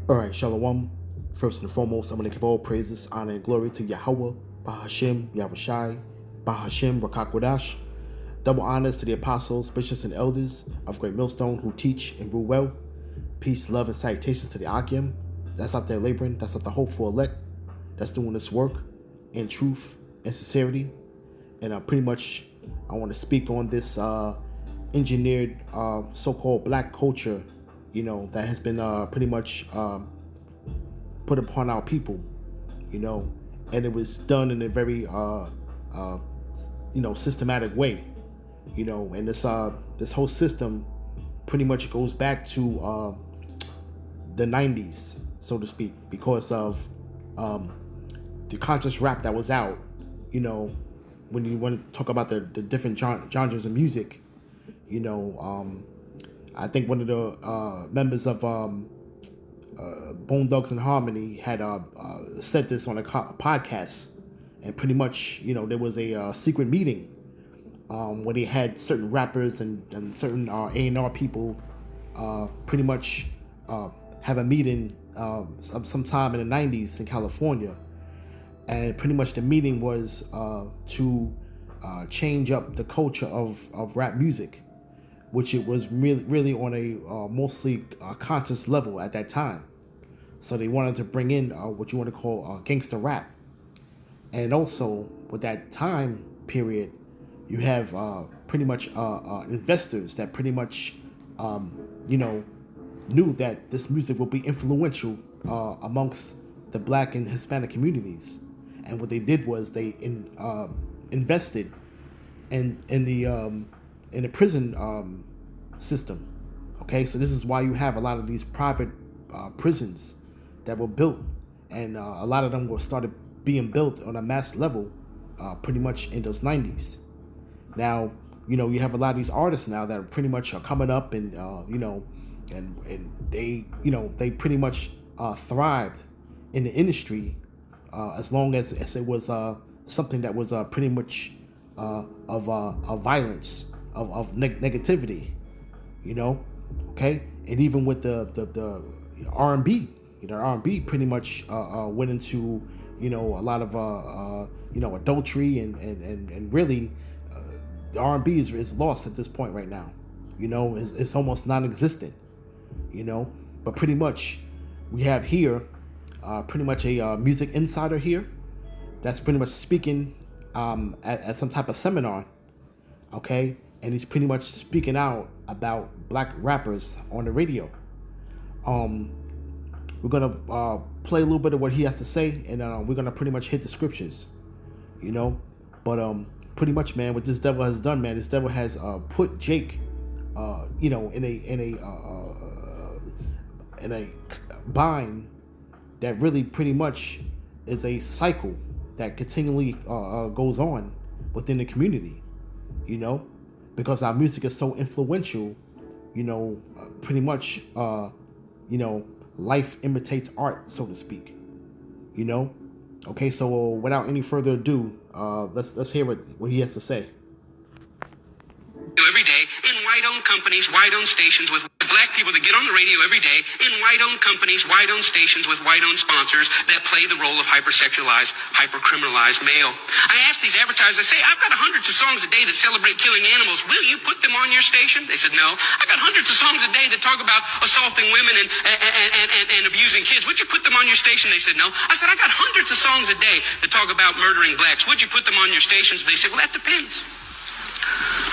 Alright, Shalom. First and foremost, I'm going to give all praises, honor, and glory to Yahweh, Bahashim, Yahushai, Bahashim, Rakakwadash. Double honors to the apostles, bishops, and elders of Great Millstone who teach and rule well. Peace, love, and salutations to the Akim. That's out there laboring, that's out the hopeful elect, that's doing this work in truth and sincerity. And pretty much, I want to speak on this engineered so-called black culture, that has been pretty much put upon our people, and it was done in a very systematic way, and this whole system pretty much goes back to the 90s, so to speak, because of the conscious rap that was out. When you want to talk about the different genres of music, I think one of the members of Bone Thugs and Harmony had said this on a podcast, and pretty much, there was a secret meeting where they had certain rappers and certain A&R people pretty much have a meeting sometime in the 90s in California. And pretty much the meeting was to change up the culture of rap music, which it was really on a mostly conscious level at that time. So they wanted to bring in what you want to call gangster rap. And also, with that time period, you have pretty much investors that pretty much, knew that this music would be influential amongst the black and Hispanic communities. And what they did was they invested in the prison system. Okay, so this is why you have a lot of these private prisons that were built, and a lot of them were started being built on a mass level pretty much in those 90s. Now, you have a lot of these artists now that are pretty much are coming up, and and they pretty much thrived in the industry as long as it was something that was pretty much of violence, of negativity, okay? And even with the R&B, R&B pretty much went into, a lot of, adultery and really the R&B is lost at this point right now. It's almost non-existent, but pretty much we have here pretty much a music insider here that's pretty much speaking at some type of seminar, okay? And he's pretty much speaking out about black rappers on the radio. We're gonna play a little bit of what he has to say, and we're gonna pretty much hit the scriptures, But pretty much, man, what this devil has done, man, this devil has put Jake, in a bind that really pretty much is a cycle that continually goes on within the community, because our music is so influential, pretty much, life imitates art, so to speak, Okay, so without any further ado, let's hear what he has to say. Every day in white-owned companies, white-owned stations with black people that get on the radio every day in white-owned companies, white-owned stations with white-owned sponsors that play the role of hypersexualized, hyper-criminalized male. I ask these advertisers, I say, I've got hundreds of songs a day that celebrate killing animals. Will you put them on your station? They said, no. I got hundreds of songs a day that talk about assaulting women and abusing kids. Would you put them on your station? They said, no. I said, I got hundreds of songs a day that talk about murdering blacks. Would you put them on your stations? They said, well, that depends.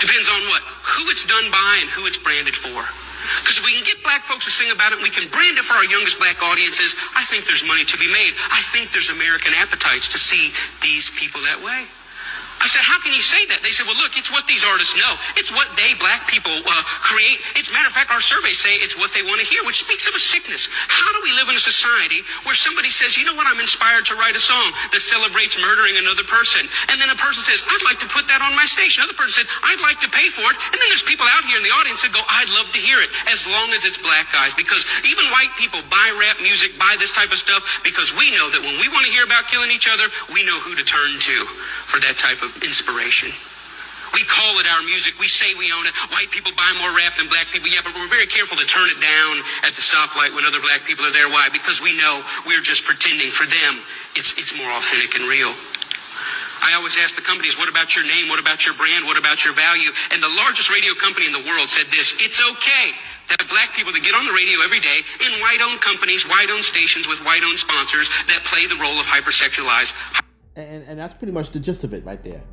Depends on what? Who it's done by and who it's branded for. Because if we can get black folks to sing about it, and we can brand it for our youngest black audiences, I think there's money to be made. I think there's American appetites to see these people that way. I said, how can you say that? They said, well, look, it's what these artists know. It's what they, black people, create. It's, matter of fact, our surveys say it's what they want to hear, which speaks of a sickness. How do we live in a society where somebody says, you know what, I'm inspired to write a song that celebrates murdering another person. And then a person says, I'd like to put that on my station. Another person said, I'd like to pay for it. And then there's people out here in the audience that go, I'd love to hear it, as long as it's black guys. Because even white people buy rap music, buy this type of stuff, because we know that when we want to hear about killing each other, we know who to turn to for that type of inspiration. We call it our music. We say we own it. White people buy more rap than black people. Yeah, but we're very careful to turn it down at the stoplight when other black people are there. Why? Because we know we're just pretending. For them, it's more authentic and real. I always ask the companies, what about your name? What about your brand? What about your value? And the largest radio company in the world said this: it's okay that black people that get on the radio every day in white-owned companies, white-owned stations with white-owned sponsors that play the role of hypersexualized. And that's pretty much the gist of it right there.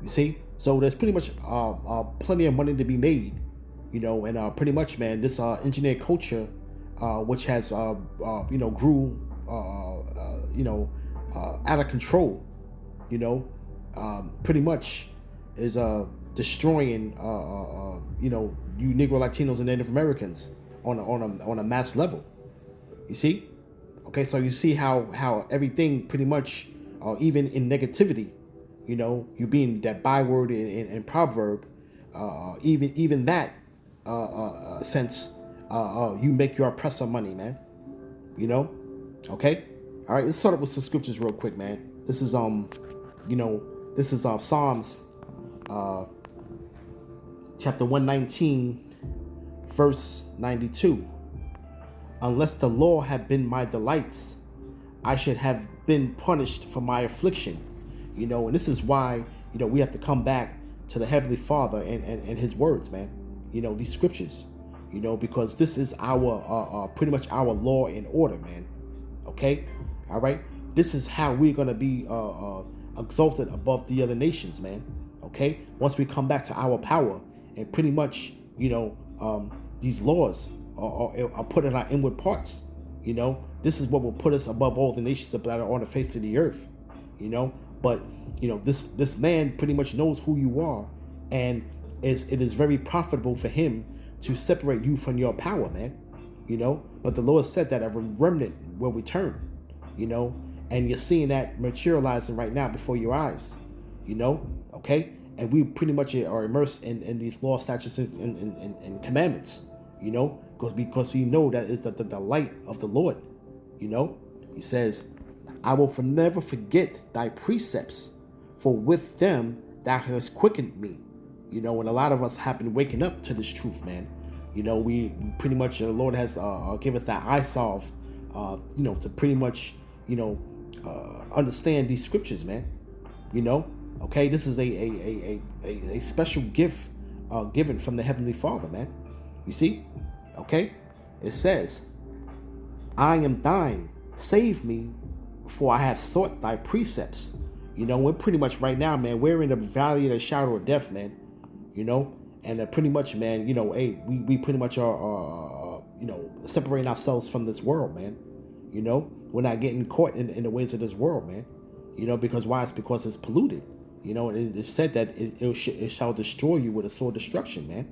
You see? So there's pretty much plenty of money to be made, you know, and pretty much, man, this engineered culture, which has, grew, out of control, you know, pretty much is destroying, you Negro, Latinos, and Native Americans on a mass level. You see? Okay, so you see how everything pretty much, even in negativity, you know, you being that byword in proverb, even that sense, you make your oppressor money, man. You know, okay. All right, let's start up with some scriptures real quick, man. This is Psalms, chapter 119, verse 92. Unless the law had been my delights, I should have been punished for my affliction. You know, and this is why, you know, we have to come back to the Heavenly Father and his words, man. You know, these scriptures, you know, because this is our pretty much our law and order, man. Okay. All right. This is how we're going to be exalted above the other nations, man. Okay. Once we come back to our power and pretty much, you know, these laws are put in our inward parts. You know, this is what will put us above all the nations that are on the face of the earth, you know. But, you know, this man pretty much knows who you are, and it is very profitable for him to separate you from your power, man. You know, but the Lord said that a remnant will return, you know, and you're seeing that materializing right now before your eyes, you know, okay? And we pretty much are immersed in these law, statutes, and commandments, you know, because you know that is the light of the Lord, you know. He says, I will never forget thy precepts, for with them thou hast quickened me. You know, and a lot of us have been waking up to this truth, man. You know, we pretty much, the Lord has given us that eye salve, you know, to pretty much, you know, understand these scriptures, man. You know, okay, this is a special gift given from the Heavenly Father, man. You see, okay, it says, I am thine, save me, for I have sought thy precepts. You know, we're pretty much right now, man, we're in the valley of the shadow of death, man. You know, and pretty much, man, you know, hey, we pretty much are you know, separating ourselves from this world, man. You know, we're not getting caught in the ways of this world, man. You know, because why? It's because it's polluted. You know, and it's said that it shall destroy you with a sword of destruction, man.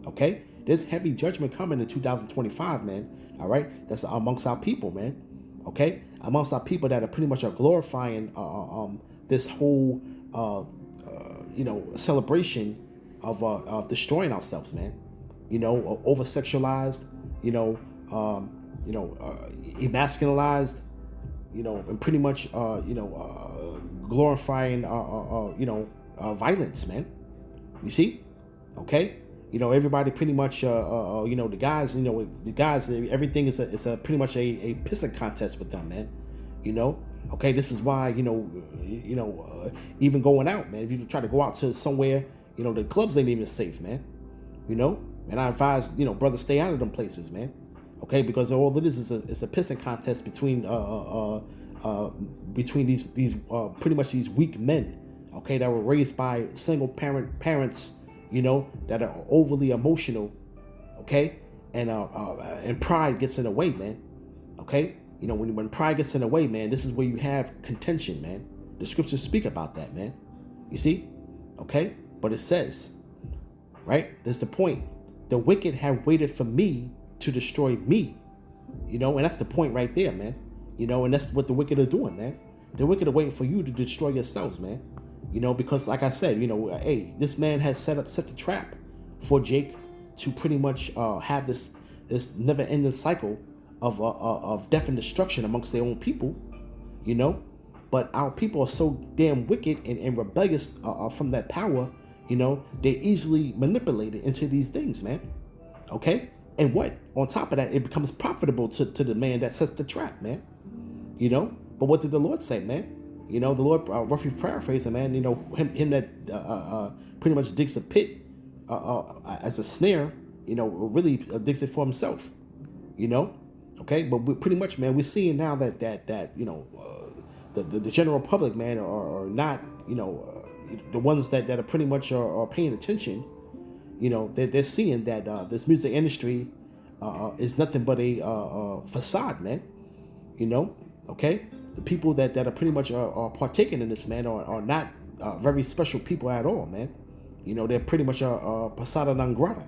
Okay, there's heavy judgment coming in 2025, man. All right, that's amongst our people, man. Okay, amongst our people that are pretty much are glorifying this whole you know, celebration of destroying ourselves, man. You know, over sexualized, you know, emasculinized, you know, and pretty much glorifying violence, man. You see, okay. You know, everybody pretty much, you know, the guys, everything is a pretty much a pissing contest with them, man. You know, okay, this is why, even going out, man, if you try to go out to somewhere, you know, the clubs ain't even safe, man. You know, and I advise, you know, brothers, stay out of them places, man. Okay, because all it is a pissing contest between these pretty much these weak men, okay, that were raised by single parents. You know, that are overly emotional, okay, and pride gets in the way, man. Okay, you know, when pride gets in the way, man, this is where you have contention, man. The scriptures speak about that, man. You see, okay, but it says, right? There's the point. The wicked have waited for me to destroy me. You know, and that's the point right there, man. You know, and that's what the wicked are doing, man. The wicked are waiting for you to destroy yourselves, man. You know, because like I said, you know, hey, this man has set the trap for Jake to pretty much have this never-ending cycle of death and destruction amongst their own people, you know. But our people are so damn wicked and rebellious from that power They're easily manipulated into these things, man. Okay? And what? On top of that, it becomes profitable to the man that sets the trap, man. But what did the Lord say, man? The Lord, roughly paraphrasing, man, him that pretty much digs a pit as a snare, really digs it for himself, Okay? But pretty much, man, we're seeing now that the general public, man, are not, the ones that are pretty much are paying attention. They're seeing that this music industry is nothing but a facade, man. Okay? The people that are pretty much are partaking in this, man, are not very special people at all, man. They're pretty much a persona non grata,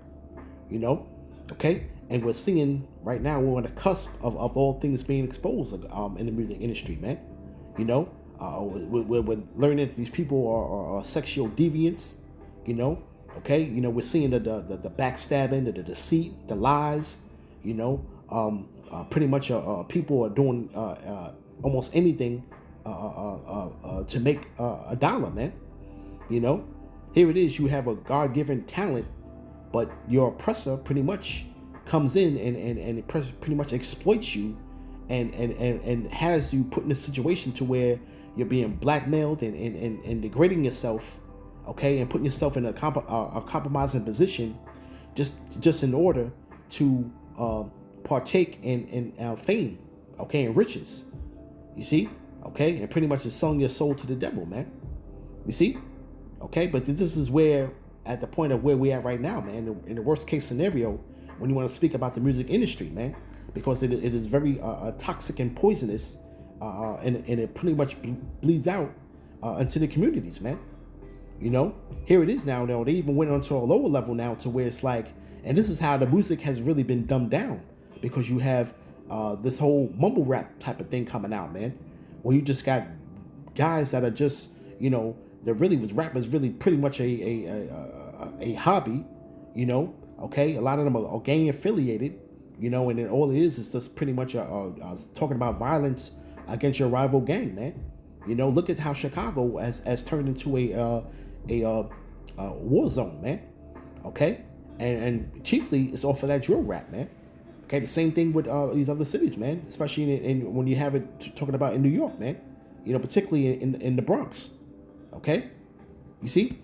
Okay? And we're seeing right now, we're on the cusp of all things being exposed in the music industry, man. We're learning that these people are sexual deviants, Okay? We're seeing the backstabbing, the deceit, the lies, pretty much people are doing almost anything to make a dollar, man. Here it is, you have a God-given talent, but your oppressor pretty much comes in and pretty much exploits you and has you put in a situation to where you're being blackmailed and degrading yourself, okay, and putting yourself in a compromising position just in order to partake in fame, okay, and riches. You see? Okay? And pretty much is selling your soul to the devil, man. You see? Okay? But this is where, at the point of where we're at right now, man, in the worst case scenario, when you want to speak about the music industry, man, because it is very toxic and poisonous, and it pretty much bleeds out into the communities, man. Here it is now, though. They even went onto a lower level now to where it's like, and this is how the music has really been dumbed down, because you have this whole mumble rap type of thing coming out, man, where you just got guys that are just, that really was rap is really pretty much a hobby, Okay, a lot of them are gang affiliated, and then all it is just pretty much talking about violence against your rival gang, man. Look at how Chicago has turned into a war zone, man. Okay, and chiefly it's off of that drill rap, man. Okay, the same thing with these other cities, man. Especially in when you have it talking about in New York, man. Particularly in the Bronx. Okay, you see,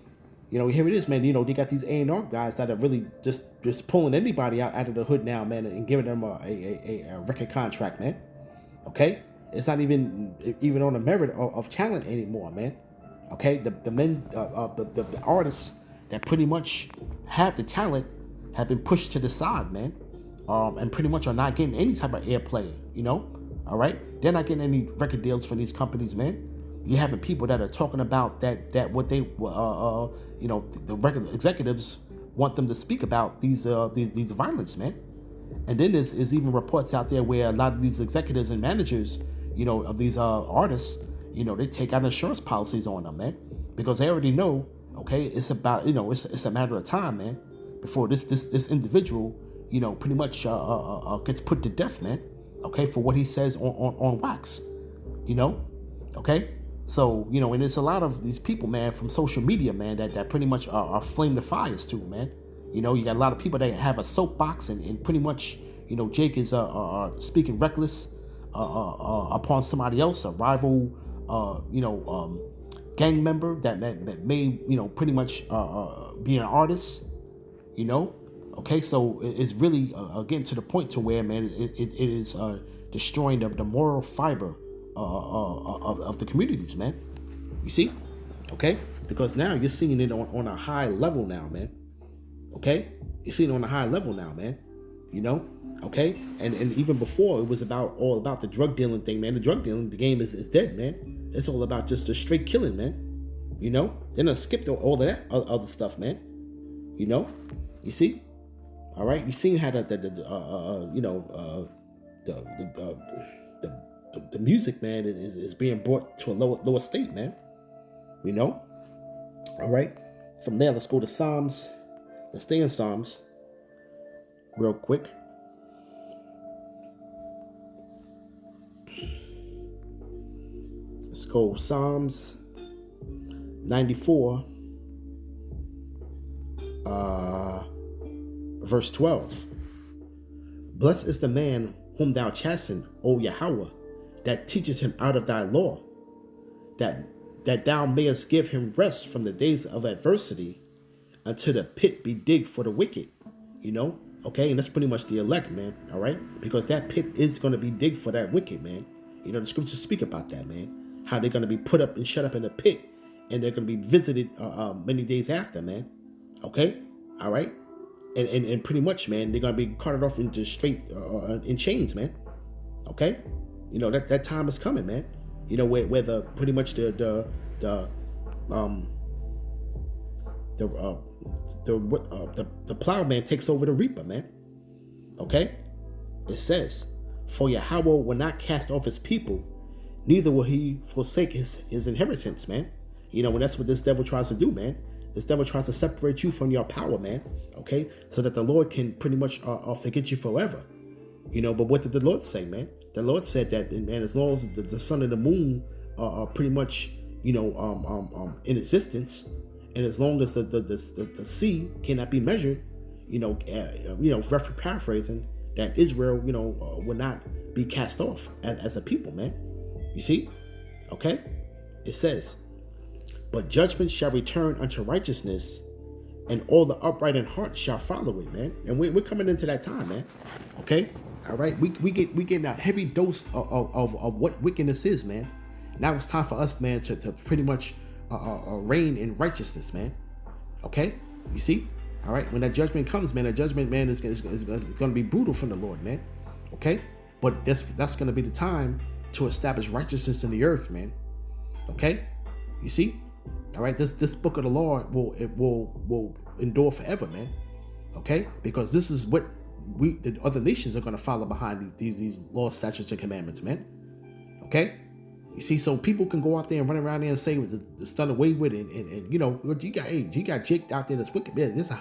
here it is, man. They got these A&R guys that are really just pulling anybody out of the hood now, man, and giving them a record contract, man. Okay, it's not even on the merit of talent anymore, man. Okay, the men, the artists that pretty much have the talent have been pushed to the side, man. And pretty much are not getting any type of airplay, all right? They're not getting any record deals from these companies, man. You're having people that are talking about that what they, the record executives want them to speak about these violence, man. And then there's even reports out there where a lot of these executives and managers, of these artists, they take out insurance policies on them, man, because they already know, okay, it's about, it's a matter of time, man, before this individual, pretty much gets put to death, man. Okay, for what he says on wax, okay. So and it's a lot of these people, man, from social media, man, that pretty much are flame the fires too, man. You got a lot of people that have a soapbox and pretty much, Jake is speaking reckless upon somebody else, a rival, gang member that may, pretty much be an artist, Okay, so it's really getting to the point to where, man, it is destroying the moral fiber of the communities, man. You see? Okay? Because now you're seeing it on a high level now, man. Okay? You're seeing it on a high level now, man. Okay? And even before, it was all about the drug dealing thing, man. The drug dealing, the game is dead, man. It's all about just the straight killing, man. They're not skipped all of that other stuff, man. You see? All right, you seen how the music, man, is being brought to a lower state, man. All right. From there, let's go to Psalms. Let's stay in Psalms real quick. Let's go Psalms 94. verse 12. Blessed is the man whom thou chasten, O Yahweh, that teaches him out of thy law, that thou mayest give him rest from the days of adversity, until the pit be digged for the wicked. Okay, and that's pretty much the elect, man. All right, because that pit is going to be digged for that wicked, man. The scriptures speak about that, man. How they're going to be put up and shut up in a pit, and they're going to be visited many days after, man. Okay, all right, and pretty much, man, they're going to be carted off into straight in chains, man. Okay, that time is coming, man. Where the pretty much the plowman takes over the reaper, man. Okay, it says, for Yahweh will not cast off his people, neither will he forsake his inheritance, man. And that's what this devil tries to do, man. This devil tries to separate you from your power, man. Okay, so that the Lord can pretty much forget you forever. But what did the Lord say, man? The Lord said that, man, as long as the sun and the moon are pretty much, in existence, and as long as the sea cannot be measured, roughly paraphrasing, that Israel, will not be cast off as a people, man. You see? Okay? It says, but judgment shall return unto righteousness, and all the upright in heart shall follow it, man. And we're coming into that time, man. Okay? All right? We get a heavy dose of what wickedness is, man. Now it's time for us, man, to pretty much reign in righteousness, man. Okay? You see? All right? When that judgment comes, man, that judgment, man, is going to be brutal from the Lord, man. Okay? But that's going to be the time to establish righteousness in the earth, man. Okay? You see? All right? This book of the law will endure forever, man. Okay? Because this is what the other nations are going to follow behind these laws, statutes, and commandments, man. Okay? You see, so people can go out there and run around there and say it's done away with it, and you got Jake out there that's wicked. Man, there's a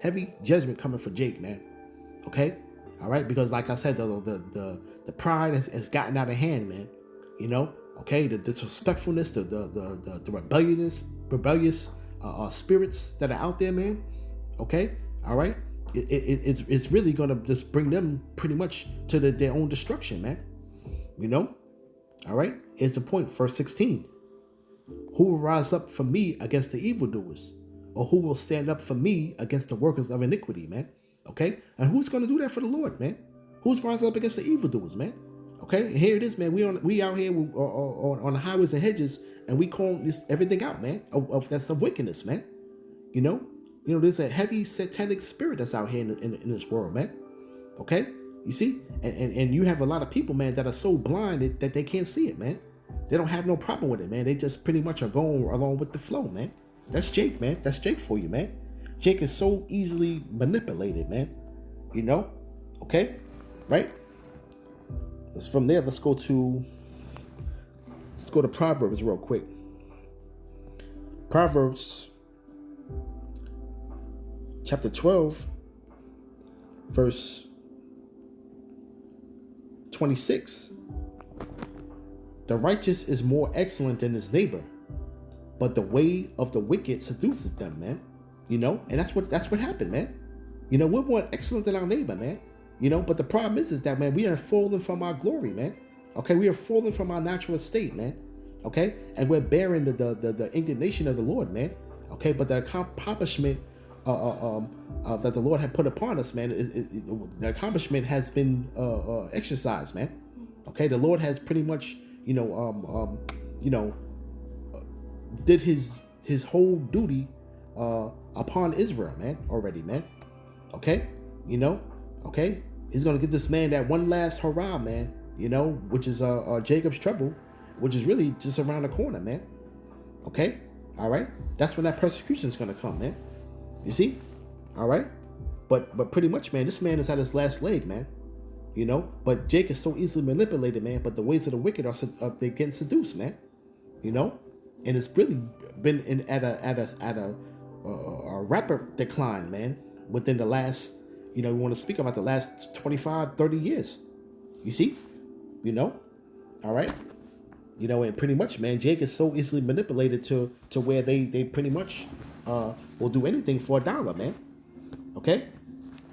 heavy judgment coming for Jake, man. Okay, all right, because like I said, the pride has gotten out of hand, man. Okay, the disrespectfulness, the rebellious spirits that are out there, man. Okay, all right, it's really gonna just bring them pretty much to their own destruction, man. All right, here's the point, verse 16. Who will rise up for me against the evildoers? Or who will stand up for me against the workers of iniquity, man? Okay, and who's going to do that for the Lord, man? Who's rising up against the evildoers, man? Okay, and here it is, man. We out here on the highways and hedges, and we call everything out, man, of that's of wickedness, man. There's a heavy satanic spirit that's out here in this world, man. Okay. You see, and you have a lot of people, man, that are so blinded that they can't see it, man. They don't have no problem with it, man. They just pretty much are going along with the flow, man. That's Jake, man. That's Jake for you, man. Jake is so easily manipulated, man. Okay, right? From there, let's go to Proverbs real quick. Proverbs chapter 12, verse 26. The righteous is more excellent than his neighbor, but the way of the wicked seduces them, man. And that's what happened, man. We're more excellent than our neighbor, man. But the problem is that, man, we are falling from our glory, man. Okay, we are falling from our natural estate, man. Okay, and we're bearing the indignation of the Lord, man. Okay, but the accomplishment that the Lord had put upon us, man, the accomplishment has been exercised, man. Okay, the Lord has pretty much, did his whole duty upon Israel, man, already, man. Okay, okay, he's gonna give this man that one last hurrah, man. Which is Jacob's trouble, which is really just around the corner, man. Okay, all right, that's when that persecution is gonna come, man. You see, all right, but pretty much, man, this man is at his last leg, man. But Jake is so easily manipulated, man. But the ways of the wicked they're getting seduced, man. And it's really been at a rapid decline, man. Within the last, we want to speak about the last 25, 30 years. You see, all right, and pretty much, man, Jake is so easily manipulated to where they pretty much will do anything for $1, man. Okay,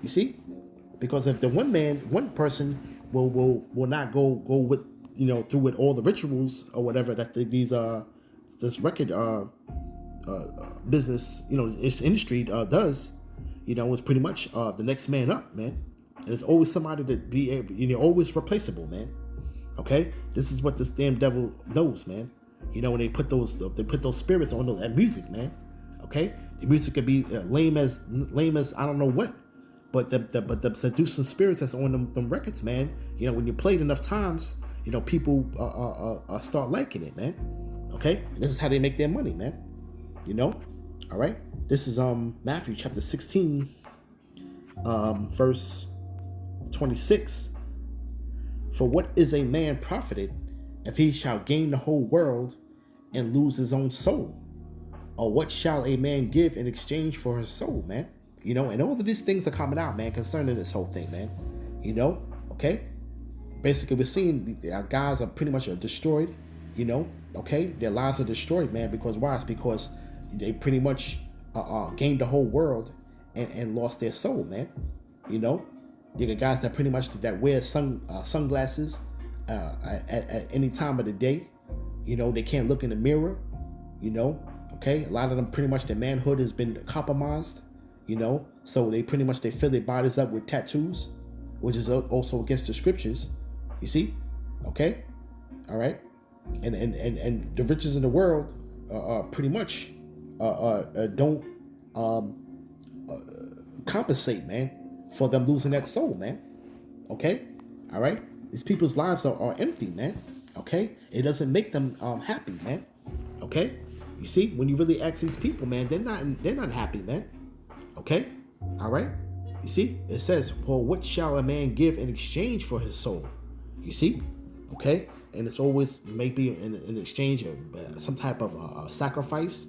you see, because if the one person will not go with, through with all the rituals or whatever that this record business, this industry does, it's pretty much the next man up, man. And there's always somebody to be able, always replaceable, man. Okay, this is what this damn devil knows, man. When they put those spirits on that music, man. Okay, the music could be lame as I don't know what, but the seducing spirits that's on them records, man. When you play it enough times, people start liking it, man. Okay, and this is how they make their money, man. All right. This is Matthew chapter 16, verse 26. For what is a man profited if he shall gain the whole world and lose his own soul? Or what shall a man give in exchange for his soul, man? And all of these things are coming out, man, concerning this whole thing, man. Okay? Basically, we're seeing our guys are pretty much destroyed, okay? Their lives are destroyed, man, because why? It's because they pretty much gained the whole world and lost their soul, man. You got guys that pretty much that wear sunglasses at any time of the day. They can't look in the mirror, okay? A lot of them pretty much their manhood has been compromised, so they pretty much they fill their bodies up with tattoos, which is also against the scriptures, you see, okay? All right, and the riches in the world pretty much don't compensate, man, for them losing that soul, man. Okay, all right. These people's lives are empty, man. Okay, it doesn't make them happy, man. Okay, you see, when you really ask these people, man, they're not happy, man. Okay, all right. You see, it says, "For what shall a man give in exchange for his soul?" You see, okay, and it's always maybe in exchange of some type of sacrifice.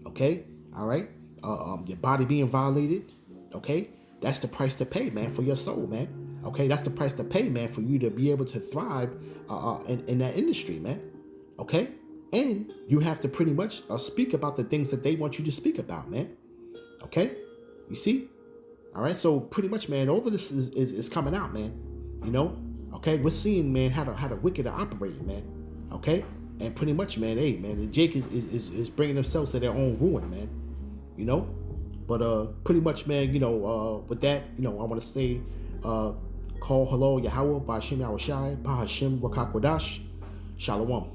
Okay, all right. Your body being violated. Okay. That's the price to pay, man, for your soul, man. Okay, that's the price to pay, man, for you to be able to thrive in that industry, man. Okay, and you have to pretty much speak about the things that they want you to speak about, man. Okay, you see, all right. So pretty much, man, all of this is coming out, man. Okay, we're seeing, man, how the wicked are operating, man. Okay, and pretty much, man, hey, man, the Jake is bringing themselves to their own ruin, man. But pretty much, man, with that, I want to say, call hello Yahweh, Ba'Shem Yahushai, Ba'Hashem Rakak Wadash, Shalom.